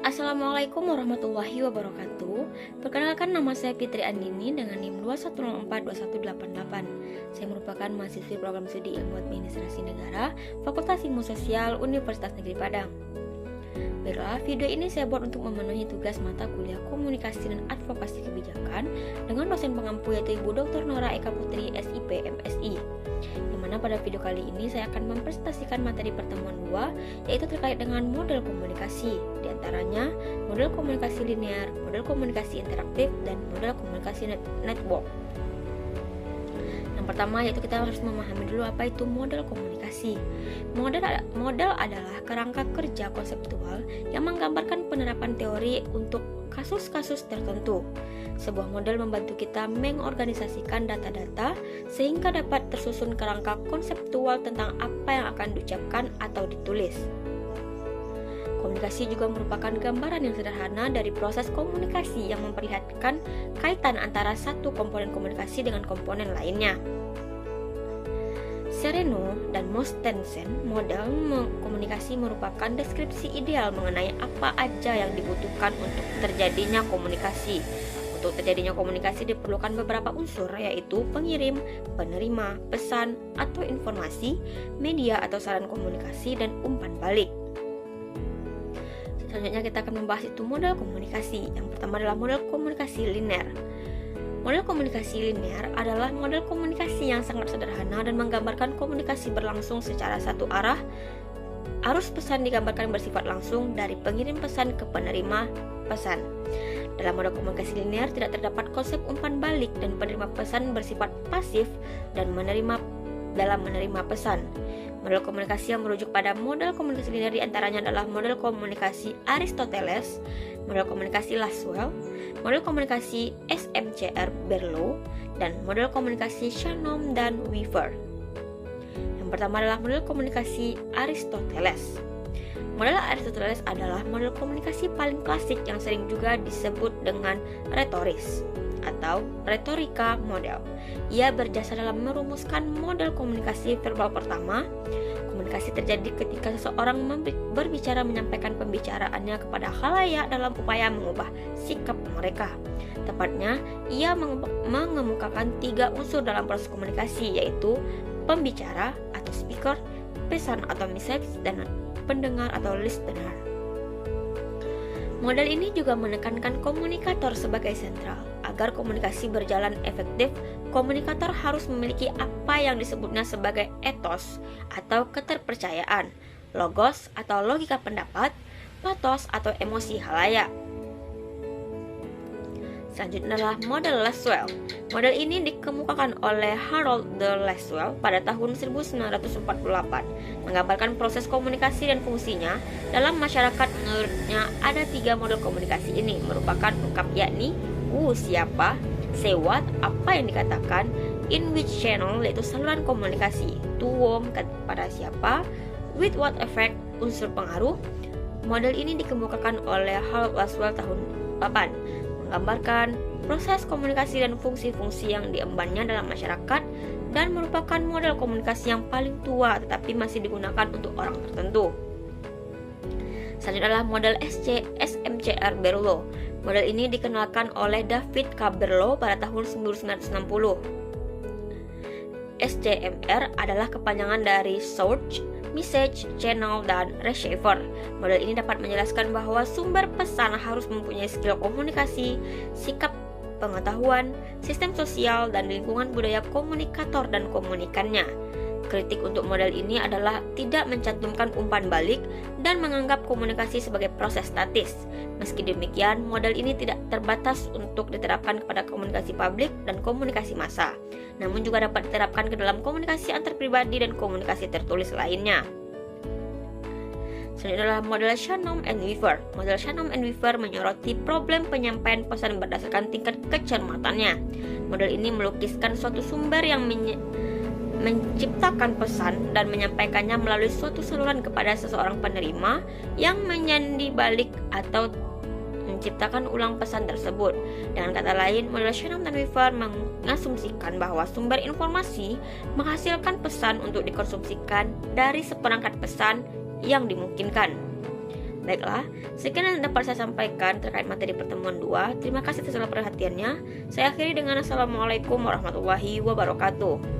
Assalamualaikum warahmatullahi wabarakatuh. Perkenalkan, nama saya Fitri Andini dengan NIM 2104218. Saya merupakan mahasiswi program studi Ilmu Administrasi Negara, Fakultas Ilmu Sosial, Universitas Negeri Padang. Baiklah, video ini saya buat untuk memenuhi tugas mata kuliah Komunikasi dan Advokasi Kebijakan dengan dosen pengampu yaitu Ibu Dr. Nora Eka Putri, SIP, MSI. Di mana pada video kali ini saya akan mempresentasikan materi pertemuan 2 yaitu terkait dengan model komunikasi. Di antaranya model komunikasi linear, model komunikasi interaktif, dan model komunikasi network. Yang pertama yaitu kita harus memahami dulu apa itu model komunikasi. Model adalah kerangka kerja konseptual yang menggambarkan penerapan teori untuk kasus-kasus tertentu. Sebuah model membantu kita mengorganisasikan data-data sehingga dapat tersusun kerangka konseptual tentang apa yang akan diucapkan atau ditulis. Komunikasi juga merupakan gambaran yang sederhana dari proses komunikasi yang memperlihatkan kaitan antara satu komponen komunikasi dengan komponen lainnya. Sereno dan Mostensen, model komunikasi merupakan deskripsi ideal mengenai apa aja yang dibutuhkan untuk terjadinya komunikasi. Untuk terjadinya komunikasi diperlukan beberapa unsur, yaitu pengirim, penerima, pesan atau informasi, media atau saran komunikasi, dan umpan balik. Selanjutnya kita akan membahas itu model komunikasi. Yang pertama adalah model komunikasi linear. Model komunikasi linear adalah model komunikasi yang sangat sederhana dan menggambarkan komunikasi berlangsung secara satu arah. Arus pesan digambarkan bersifat langsung dari pengirim pesan ke penerima pesan. Dalam model komunikasi linear tidak terdapat konsep umpan balik dan penerima pesan bersifat pasif dan menerima pesan. Model komunikasi yang merujuk pada model komunikasi linear diantaranya adalah model komunikasi Aristoteles, model komunikasi Lasswell, model komunikasi SMCR Berlow, dan model komunikasi Shannon dan Weaver. Yang pertama adalah model komunikasi Aristoteles. Model Aristoteles adalah model komunikasi paling klasik yang sering juga disebut dengan retoris atau retorika model. Ia berjasa dalam merumuskan model komunikasi verbal pertama. Komunikasi terjadi ketika seseorang berbicara menyampaikan pembicaraannya kepada khalayak dalam upaya mengubah sikap mereka. Tepatnya, ia mengemukakan 3 unsur dalam proses komunikasi, yaitu pembicara atau speaker, pesan atau message, dan pendengar atau listener. Model ini juga menekankan komunikator sebagai sentral. Agar komunikasi berjalan efektif, komunikator harus memiliki apa yang disebutnya sebagai etos atau keterpercayaan, logos atau logika pendapat, pathos atau emosi khalayak. Selanjutnya adalah model Lasswell. Model ini dikemukakan oleh Harold D. Lasswell pada tahun 1948, menggambarkan proses komunikasi dan fungsinya. Dalam masyarakat menurutnya ada 3 model komunikasi ini, merupakan lengkap yakni who siapa, say what apa yang dikatakan, in which channel yaitu saluran komunikasi, to whom kepada siapa, with what effect unsur pengaruh. Model ini dikemukakan oleh Harold Lasswell tahun 8, menggambarkan proses komunikasi dan fungsi-fungsi yang diembannya dalam masyarakat dan merupakan model komunikasi yang paling tua tetapi masih digunakan untuk orang tertentu. Selanjutnya adalah model SMCR Berlow. Model ini dikenalkan oleh David K. Berlow pada tahun 1960. SCMR adalah kepanjangan dari Source, Message, Channel, dan Receiver. Model ini dapat menjelaskan bahwa sumber pesan harus mempunyai skill komunikasi, sikap pengetahuan, sistem sosial, dan lingkungan budaya komunikator dan komunikannya. Kritik untuk model ini adalah tidak mencantumkan umpan balik dan menganggap komunikasi sebagai proses statis. Meski demikian, model ini tidak terbatas untuk diterapkan kepada komunikasi publik dan komunikasi massa, namun juga dapat diterapkan ke dalam komunikasi antar pribadi dan komunikasi tertulis lainnya. Selanjutnya adalah model Shannon and Weaver. Model Shannon and Weaver menyoroti problem penyampaian pesan berdasarkan tingkat kecermatannya. Model ini melukiskan suatu sumber yang menciptakan pesan dan menyampaikannya melalui suatu saluran kepada seseorang penerima yang menyandi balik atau menciptakan ulang pesan tersebut. Dengan kata lain, model Shannon dan Weaver mengasumsikan bahwa sumber informasi menghasilkan pesan untuk dikonsumsikan dari seperangkat pesan yang dimungkinkan. Baiklah, sekian yang dapat saya sampaikan terkait materi pertemuan 2. Terima kasih atas segala perhatiannya. Saya akhiri dengan Assalamualaikum warahmatullahi wabarakatuh.